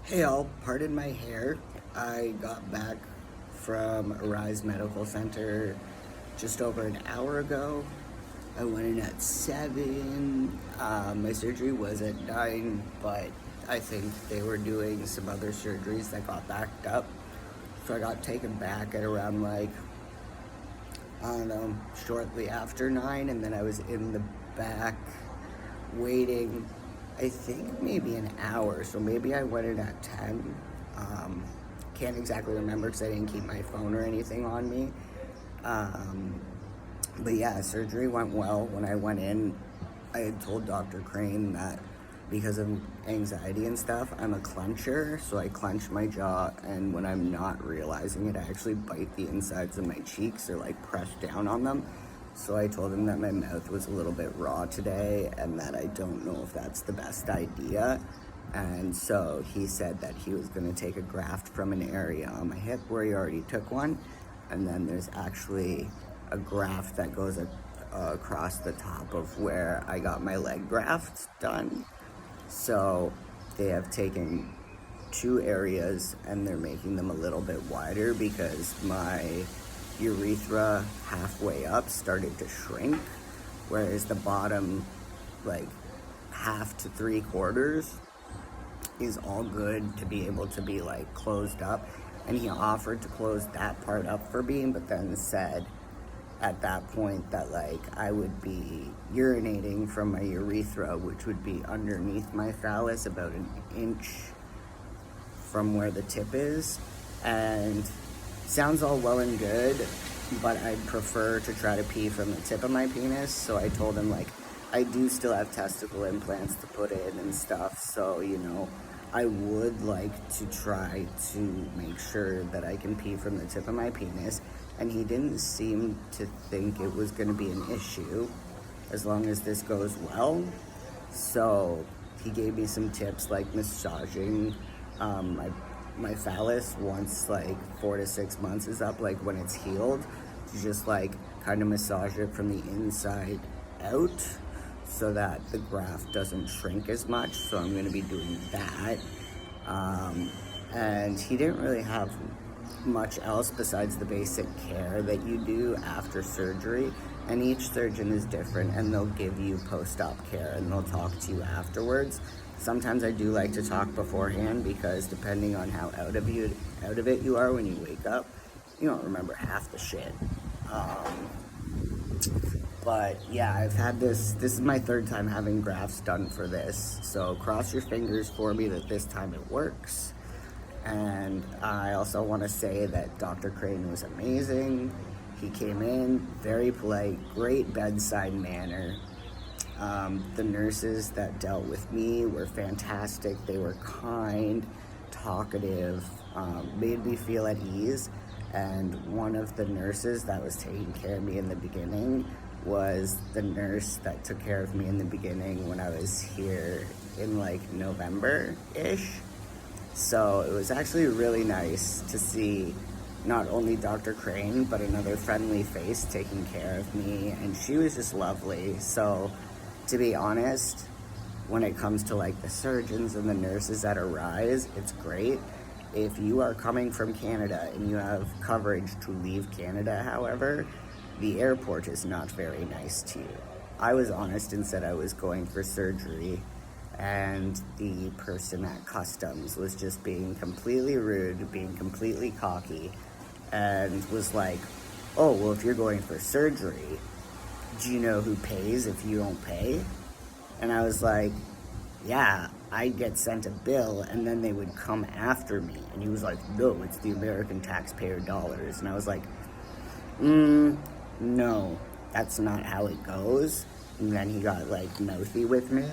Hey all, pardon my hair. I got back from Arise Medical Center just over an hour ago. I went in at 7. My surgery was at 9, but I think they were doing some other surgeries that got backed up. So I got taken back at around I don't know, shortly after 9, and then I was in the back waiting, I think maybe an hour. So maybe I went in at 10. Um, can't exactly remember because I didn't keep my phone or anything on me. Um, but yeah, surgery went well. When I went in, I had told Dr. Crane that because of anxiety and stuff, I'm a clencher. So I clench my jaw, and when I'm not realizing it, I actually bite the insides of my cheeks or like press down on them. So I told him that my mouth was a little bit raw today and that I don't know if that's the best idea. And so he said that he was going to take a graft from an area on my hip where he already took one. And then there's actually a graft that goes across the top of where I got my leg grafts done. So they have taken two areas and they're making them a little bit wider because my urethra halfway up started to shrink, whereas the bottom, like half to three quarters, is all good to be able to be like closed up. And he offered to close that part up for me, but then said at that point that like I would be urinating from my urethra, which would be underneath my phallus about an inch from where the tip is. And sounds all well and good, but I'd prefer to try to pee from the tip of my penis. So I told him like I do still have testicle implants to put in and stuff, so I would like to try to make sure that I can pee from the tip of my penis. And he didn't seem to think it was going to be an issue as long as this goes well. So he gave me some tips like massaging my phallus once like 4 to 6 months is up, like when it's healed, to just like kind of massage it from the inside out so that the graft doesn't shrink as much. So I'm going to be doing that. And he didn't really have much else besides the basic care that you do after surgery. And each surgeon is different, and they'll give you post-op care and they'll talk to you afterwards. Sometimes I do like to talk beforehand because depending on how out of it you are when you wake up, you don't remember half the shit. But yeah, I've had this is my third time having grafts done for this. So cross your fingers for me that this time it works. And I also want to say that Dr. Crane was amazing. He came in, very polite, great bedside manner. The nurses that dealt with me were fantastic. They were kind, talkative, made me feel at ease. And one of the nurses that was taking care of me in the beginning was the nurse that took care of me in the beginning when I was here in like November-ish. So it was actually really nice to see not only Dr. Crane, but another friendly face taking care of me, and she was just lovely. So to be honest, when it comes to like the surgeons and the nurses at Arise, it's great. If you are coming from Canada and you have coverage to leave Canada, however, the airport is not very nice to you. I was honest and said I was going for surgery, and the person at customs was just being completely rude, being completely cocky, and was like, oh, well, if you're going for surgery, do you know who pays if you don't pay? And I was like, yeah, I'd get sent a bill and then they would come after me. And he was like, no, it's the American taxpayer dollars. And I was like, no, that's not how it goes. And then he got like mouthy with me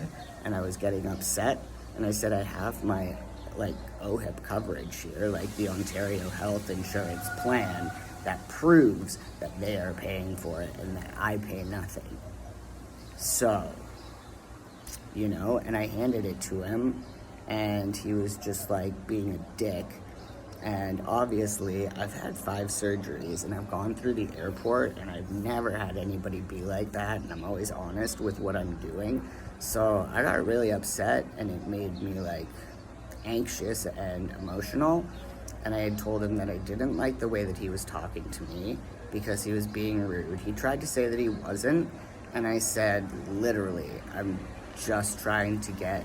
and I was getting upset. And I said, I have my like OHIP coverage here, like the Ontario Health Insurance Plan, that proves that they are paying for it and that I pay nothing. So, and I handed it to him and he was just like being a dick. And obviously I've had 5 surgeries and I've gone through the airport and I've never had anybody be like that, and I'm always honest with what I'm doing. So I got really upset and it made me like anxious and emotional. And I had told him that I didn't like the way that he was talking to me because he was being rude. He tried to say that he wasn't, and I said, literally, I'm just trying to get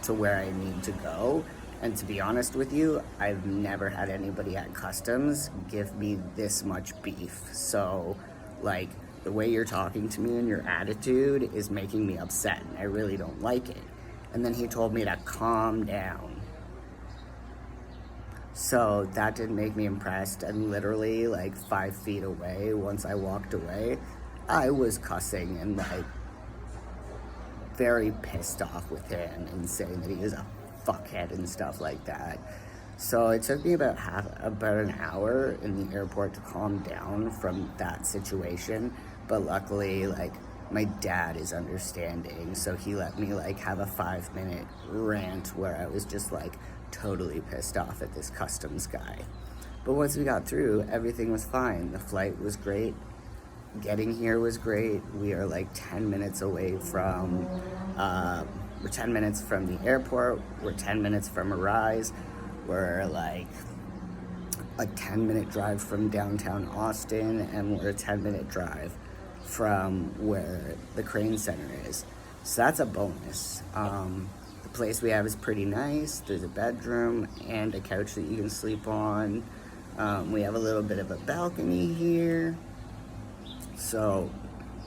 to where I need to go. And to be honest with you, I've never had anybody at customs give me this much beef. So, like, the way you're talking to me and your attitude is making me upset, and I really don't like it. And then he told me to calm down. So that didn't make me impressed. And literally, like, 5 feet away, once I walked away, I was cussing and, like, very pissed off with him and saying that he was a fuckhead and stuff like that. So it took me about an hour in the airport to calm down from that situation. But luckily, like, my dad is understanding, so he let me, like, have a 5-minute rant where I was just, like, totally pissed off at this customs guy. But once we got through, everything was fine. The flight was great. Getting here was great. We are like 10 minutes away from, we're 10 minutes from the airport. We're 10 minutes from Arise. We're like a 10-minute drive from downtown Austin, and we're a 10-minute drive from where the Crane Center is. So that's a bonus. The place we have is pretty nice. There's a bedroom and a couch that you can sleep on. We have a little bit of a balcony here. So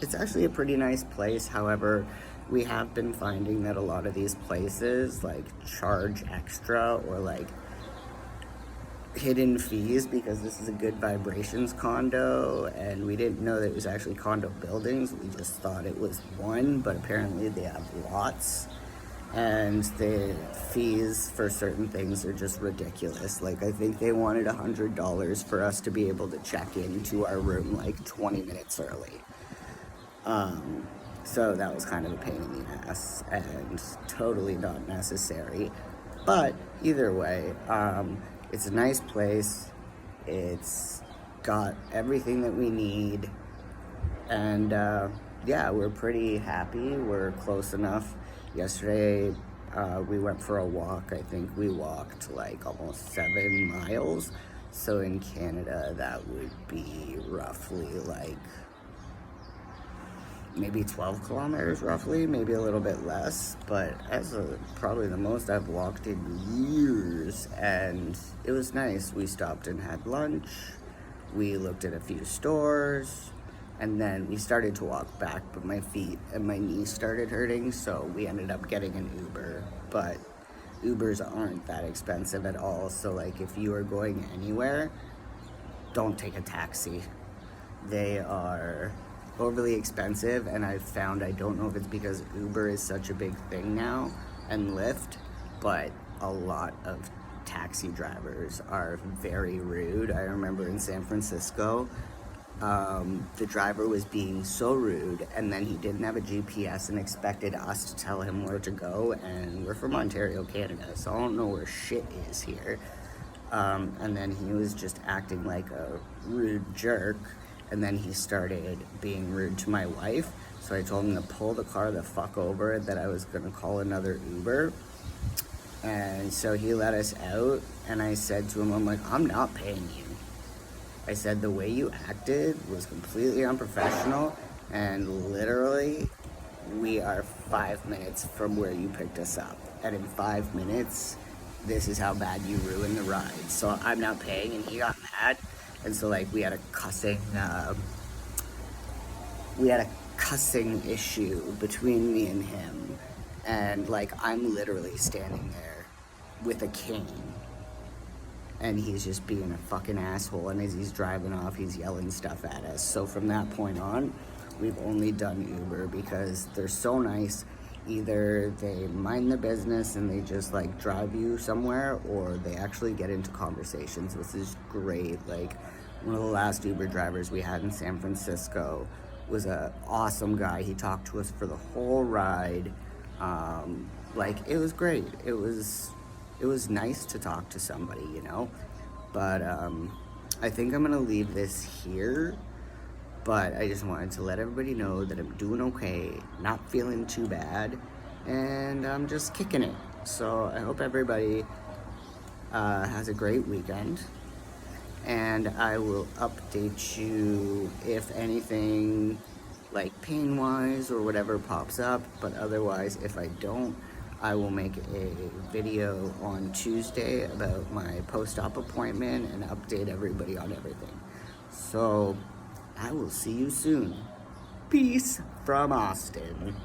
it's actually a pretty nice place. However, we have been finding that a lot of these places like charge extra or like hidden fees because this is a good vibrations condo, and we didn't know that it was actually condo buildings. We just thought it was one, but apparently they have lots, and the fees for certain things are just ridiculous. Like, I think they wanted $100 for us to be able to check into our room like 20 minutes early. So that was kind of a pain in the ass and totally not necessary. But either way, it's a nice place. It's got everything that we need. And yeah, we're pretty happy. We're close enough. Yesterday, we went for a walk. I think we walked like almost 7 miles. So in Canada, that would be roughly like maybe 12 kilometers roughly, maybe a little bit less, but probably the most I've walked in years, and it was nice. We stopped and had lunch, we looked at a few stores, and then we started to walk back, but my feet and my knees started hurting, so we ended up getting an Uber. But Ubers aren't that expensive at all, so like if you are going anywhere, don't take a taxi. They are overly expensive, and I've found, I don't know if it's because Uber is such a big thing now and Lyft, but a lot of taxi drivers are very rude. I remember in San Francisco, the driver was being so rude, and then he didn't have a GPS and expected us to tell him where to go, and we're from Ontario, Canada, so I don't know where shit is here. And then he was just acting like a rude jerk. And then he started being rude to my wife. So I told him to pull the car the fuck over, that I was gonna call another Uber. And so he let us out, and I said to him, I'm like, I'm not paying you. I said, the way you acted was completely unprofessional, and literally, we are 5 minutes from where you picked us up. And in 5 minutes, this is how bad you ruined the ride. So I'm not paying, and he got mad. And so, like, we had a cussing issue between me and him. And, like, I'm literally standing there with a cane. And he's just being a fucking asshole. And as he's driving off, he's yelling stuff at us. So from that point on, we've only done Uber because they're so nice. Either they mind their business and they just, like, drive you somewhere, or they actually get into conversations, which is great. Like, one of the last Uber drivers we had in San Francisco was an awesome guy. He talked to us for the whole ride. Like, it was great. It was nice to talk to somebody, you know? But I think I'm gonna leave this here. But I just wanted to let everybody know that I'm doing okay, not feeling too bad, and I'm just kicking it. So I hope everybody has a great weekend. And I will update you if anything like pain-wise or whatever pops up, but otherwise, if I don't, I will make a video on Tuesday about my post-op appointment and update everybody on everything. So, I will see you soon. Peace from Austin.